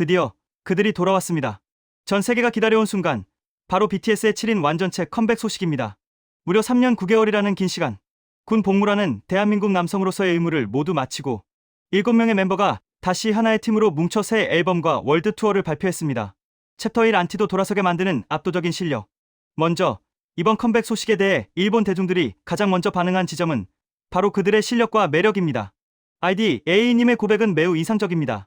드디어 그들이 돌아왔습니다. 전 세계가 기다려온 순간, 바로 BTS의 7인 완전체 컴백 소식입니다. 무려 3년 9개월이라는 긴 시간, 군 복무라는 대한민국 남성으로서의 의무를 모두 마치고 7명의 멤버가 다시 하나의 팀으로 뭉쳐 새 앨범과 월드 투어를 발표했습니다. 챕터 1 안티도 돌아서게 만드는 압도적인 실력. 먼저 이번 컴백 소식에 대해 일본 대중들이 가장 먼저 반응한 지점은 바로 그들의 실력과 매력입니다. 아이디 A님의 고백은 매우 인상적입니다.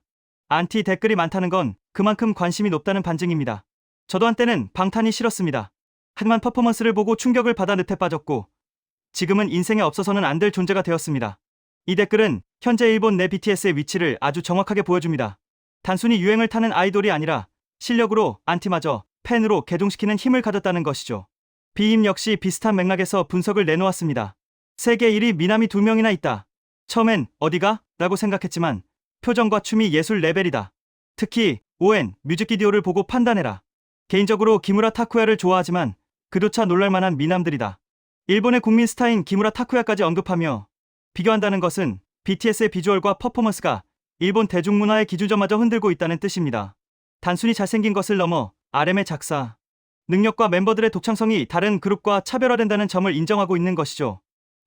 안티 댓글이 많다는 건 그만큼 관심이 높다는 반증입니다. 저도 한때는 방탄이 싫었습니다. 하지만 퍼포먼스를 보고 충격을 받아 늪에 빠졌고 지금은 인생에 없어서는 안 될 존재가 되었습니다. 이 댓글은 현재 일본 내 BTS의 위치를 아주 정확하게 보여줍니다. 단순히 유행을 타는 아이돌이 아니라 실력으로 안티마저 팬으로 개종시키는 힘을 가졌다는 것이죠. B임 역시 비슷한 맥락에서 분석을 내놓았습니다. 세계 1위 미남이 2명이나 있다. 처음엔 어디가? 라고 생각했지만 표정과 춤이 예술 레벨이다. 특히 ON 뮤직비디오를 보고 판단해라. 개인적으로 기무라 타쿠야를 좋아하지만 그조차 놀랄만한 미남들이다. 일본의 국민 스타인 기무라 타쿠야까지 언급하며 비교한다는 것은 BTS의 비주얼과 퍼포먼스가 일본 대중문화의 기준점마저 흔들고 있다는 뜻입니다. 단순히 잘생긴 것을 넘어 RM의 작사, 능력과 멤버들의 독창성이 다른 그룹과 차별화된다는 점을 인정하고 있는 것이죠.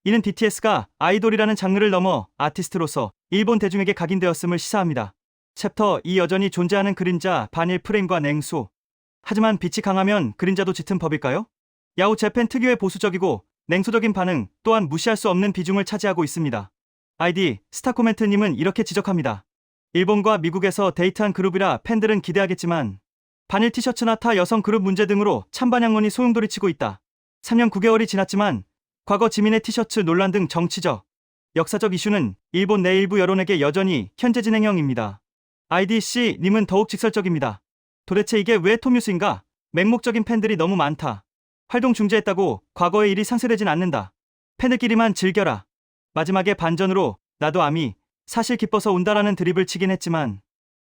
이는 BTS가 아이돌이라는 장르를 넘어 아티스트로서 일본 대중에게 각인되었음을 시사합니다. 챕터 2 여전히 존재하는 그림자, 반일 프레임과 냉수. 하지만 빛이 강하면 그림자도 짙은 법일까요? 야후 재팬 특유의 보수적이고 냉소적인 반응 또한 무시할 수 없는 비중을 차지하고 있습니다. 아이디 스타코멘트님은 이렇게 지적합니다. 일본과 미국에서 데이트한 그룹이라 팬들은 기대하겠지만 반일 티셔츠나 타 여성 그룹 문제 등으로 찬반향론이 소용돌이치고 있다. 3년 9개월이 지났지만 과거 지민의 티셔츠 논란 등 정치적, 역사적 이슈는 일본 내 일부 여론에게 여전히 현재 진행형입니다. 아이디 C님은 더욱 직설적입니다. 도대체 이게 왜 톱뉴스인가? 맹목적인 팬들이 너무 많다. 활동 중지했다고 과거의 일이 상쇄되진 않는다. 팬들끼리만 즐겨라. 마지막에 반전으로 나도 아미 사실 기뻐서 운다라는 드립을 치긴 했지만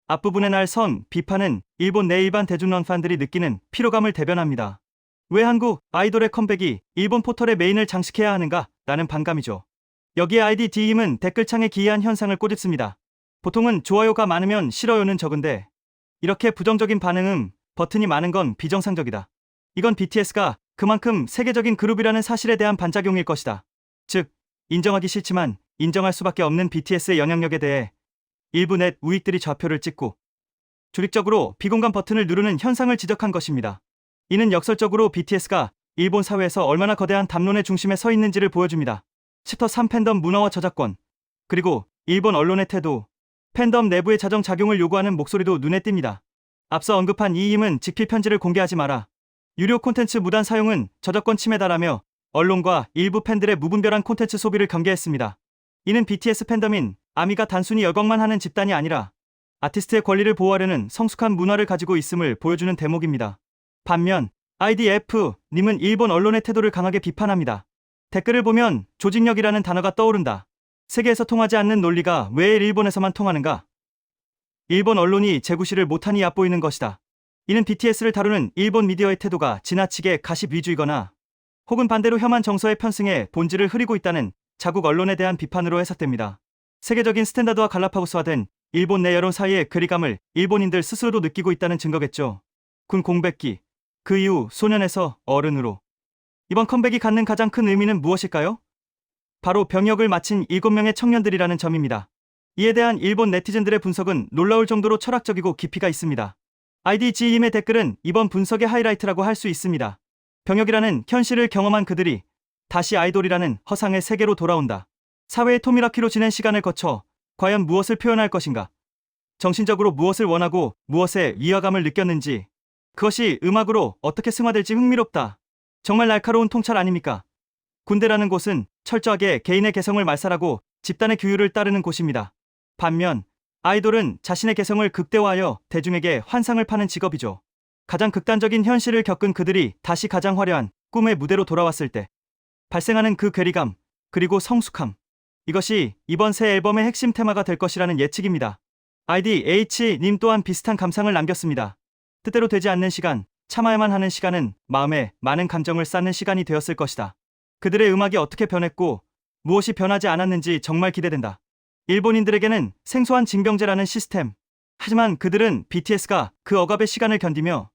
앞부분의 날 선 비판은 일본 내 일반 대중런 팬들이 느끼는 피로감을 대변합니다. 왜 한국 아이돌의 컴백이 일본 포털의 메인을 장식해야 하는가? 라는 반감이죠. 여기에 아이디 D임은 댓글창에 기이한 현상을 꼬집습니다. 보통은 좋아요가 많으면 싫어요는 적은데 이렇게 부정적인 반응은 버튼이 많은 건 비정상적이다. 이건 BTS가 그만큼 세계적인 그룹이라는 사실에 대한 반작용일 것이다. 즉, 인정하기 싫지만 인정할 수밖에 없는 BTS의 영향력에 대해 일부 넷 우익들이 좌표를 찍고 조직적으로 비공감 버튼을 누르는 현상을 지적한 것입니다. 이는 역설적으로 BTS가 일본 사회에서 얼마나 거대한 담론의 중심에 서 있는지를 보여줍니다. 챕터 3 팬덤 문화와 저작권, 그리고 일본 언론의 태도, 팬덤 내부의 자정작용을 요구하는 목소리도 눈에 띕니다. 앞서 언급한 이임은 직필 편지를 공개하지 마라. 유료 콘텐츠 무단 사용은 저작권 침해다라며 언론과 일부 팬들의 무분별한 콘텐츠 소비를 경계했습니다. 이는 BTS 팬덤인 아미가 단순히 열광만 하는 집단이 아니라 아티스트의 권리를 보호하려는 성숙한 문화를 가지고 있음을 보여주는 대목입니다. 반면 IDF님은 일본 언론의 태도를 강하게 비판합니다. 댓글을 보면 조직력이라는 단어가 떠오른다. 세계에서 통하지 않는 논리가 왜 일본에서만 통하는가? 일본 언론이 재구시를 못하니 얕보이는 것이다. 이는 BTS를 다루는 일본 미디어의 태도가 지나치게 가십 위주이거나 혹은 반대로 혐한 정서의 편승에 본질을 흐리고 있다는 자국 언론에 대한 비판으로 해석됩니다. 세계적인 스탠다드와 갈라파고스화된 일본 내 여론 사이의 괴리감을 일본인들 스스로도 느끼고 있다는 증거겠죠. 군 공백기, 그 이후 소년에서 어른으로. 이번 컴백이 갖는 가장 큰 의미는 무엇일까요? 바로 병역을 마친 7명의 청년들이라는 점입니다. 이에 대한 일본 네티즌들의 분석은 놀라울 정도로 철학적이고 깊이가 있습니다. IDG임의 댓글은 이번 분석의 하이라이트라고 할 수 있습니다. 병역이라는 현실을 경험한 그들이 다시 아이돌이라는 허상의 세계로 돌아온다. 사회의 토미라키로 지낸 시간을 거쳐 과연 무엇을 표현할 것인가? 정신적으로 무엇을 원하고 무엇에 위화감을 느꼈는지, 그것이 음악으로 어떻게 승화될지 흥미롭다. 정말 날카로운 통찰 아닙니까? 군대라는 곳은 철저하게 개인의 개성을 말살하고 집단의 규율을 따르는 곳입니다. 반면 아이돌은 자신의 개성을 극대화하여 대중에게 환상을 파는 직업이죠. 가장 극단적인 현실을 겪은 그들이 다시 가장 화려한 꿈의 무대로 돌아왔을 때 발생하는 그 괴리감, 그리고 성숙함. 이것이 이번 새 앨범의 핵심 테마가 될 것이라는 예측입니다. 아이디 H님 또한 비슷한 감상을 남겼습니다. 뜻대로 되지 않는 시간, 참아야만 하는 시간은 마음에 많은 감정을 쌓는 시간이 되었을 것이다. 그들의 음악이 어떻게 변했고 무엇이 변하지 않았는지 정말 기대된다. 일본인들에게는 생소한 징병제라는 시스템, 하지만 그들은 BTS가 그 억압의 시간을 견디며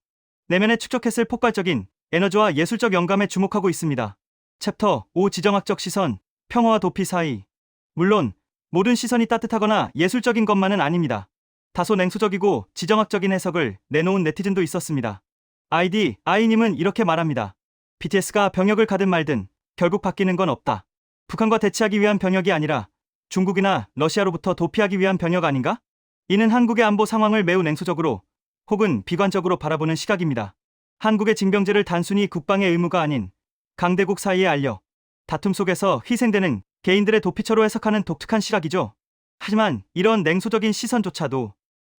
내면에 축적했을 폭발적인 에너지와 예술적 영감에 주목하고 있습니다. 챕터 5 지정학적 시선, 평화와 도피 사이. 물론 모든 시선이 따뜻하거나 예술적인 것만은 아닙니다. 다소 냉소적이고 지정학적인 해석을 내놓은 네티즌도 있었습니다. 아이님은 이렇게 말합니다. BTS가 병역을 가든 말든 결국 바뀌는 건 없다. 북한과 대치하기 위한 병역이 아니라 중국이나 러시아로부터 도피하기 위한 병역 아닌가? 이는 한국의 안보 상황을 매우 냉소적으로 혹은 비관적으로 바라보는 시각입니다. 한국의 징병제를 단순히 국방의 의무가 아닌 강대국 사이에 알려 다툼 속에서 희생되는 개인들의 도피처로 해석하는 독특한 시각이죠. 하지만 이런 냉소적인 시선조차도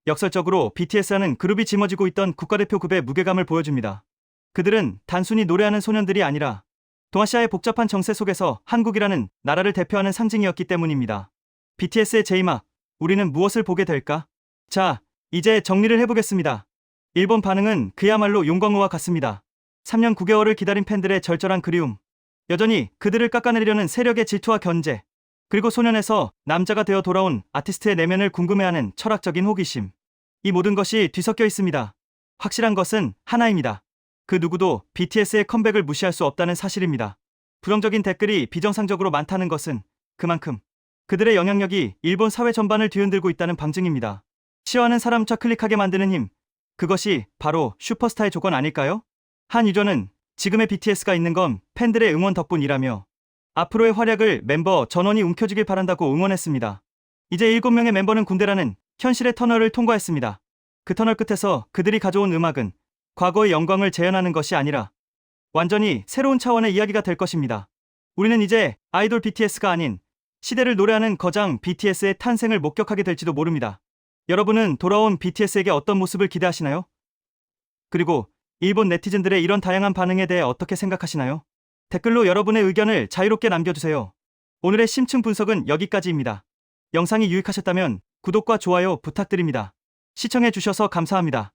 역설적으로 BTS라는 그룹이 짊어지고 있던 국가대표급의 무게감을 보여줍니다. 그들은 단순히 노래하는 소년들이 아니라 동아시아의 복잡한 정세 속에서 한국이라는 나라를 대표하는 상징이었기 때문입니다. BTS의 제2막, 우리는 무엇을 보게 될까? 자, 이제 정리를 해보겠습니다. 일본 반응은 그야말로 용광로와 같습니다. 3년 9개월을 기다린 팬들의 절절한 그리움, 여전히 그들을 깎아내리려는 세력의 질투와 견제, 그리고 소년에서 남자가 되어 돌아온 아티스트의 내면을 궁금해하는 철학적인 호기심. 이 모든 것이 뒤섞여 있습니다. 확실한 것은 하나입니다. 그 누구도 BTS의 컴백을 무시할 수 없다는 사실입니다. 부정적인 댓글이 비정상적으로 많다는 것은 그만큼 그들의 영향력이 일본 사회 전반을 뒤흔들고 있다는 방증입니다. 싫어하는 사람 좌클릭하게 만드는 힘, 그것이 바로 슈퍼스타의 조건 아닐까요? 한 유저는 지금의 BTS가 있는 건 팬들의 응원 덕분이라며 앞으로의 활약을 멤버 전원이 움켜쥐길 바란다고 응원했습니다. 이제 7명의 멤버는 군대라는 현실의 터널을 통과했습니다. 그 터널 끝에서 그들이 가져온 음악은 과거의 영광을 재현하는 것이 아니라 완전히 새로운 차원의 이야기가 될 것입니다. 우리는 이제 아이돌 BTS가 아닌 시대를 노래하는 거장 BTS의 탄생을 목격하게 될지도 모릅니다. 여러분은 돌아온 BTS에게 어떤 모습을 기대하시나요? 그리고 일본 네티즌들의 이런 다양한 반응에 대해 어떻게 생각하시나요? 댓글로 여러분의 의견을 자유롭게 남겨주세요. 오늘의 심층 분석은 여기까지입니다. 영상이 유익하셨다면 구독과 좋아요 부탁드립니다. 시청해주셔서 감사합니다.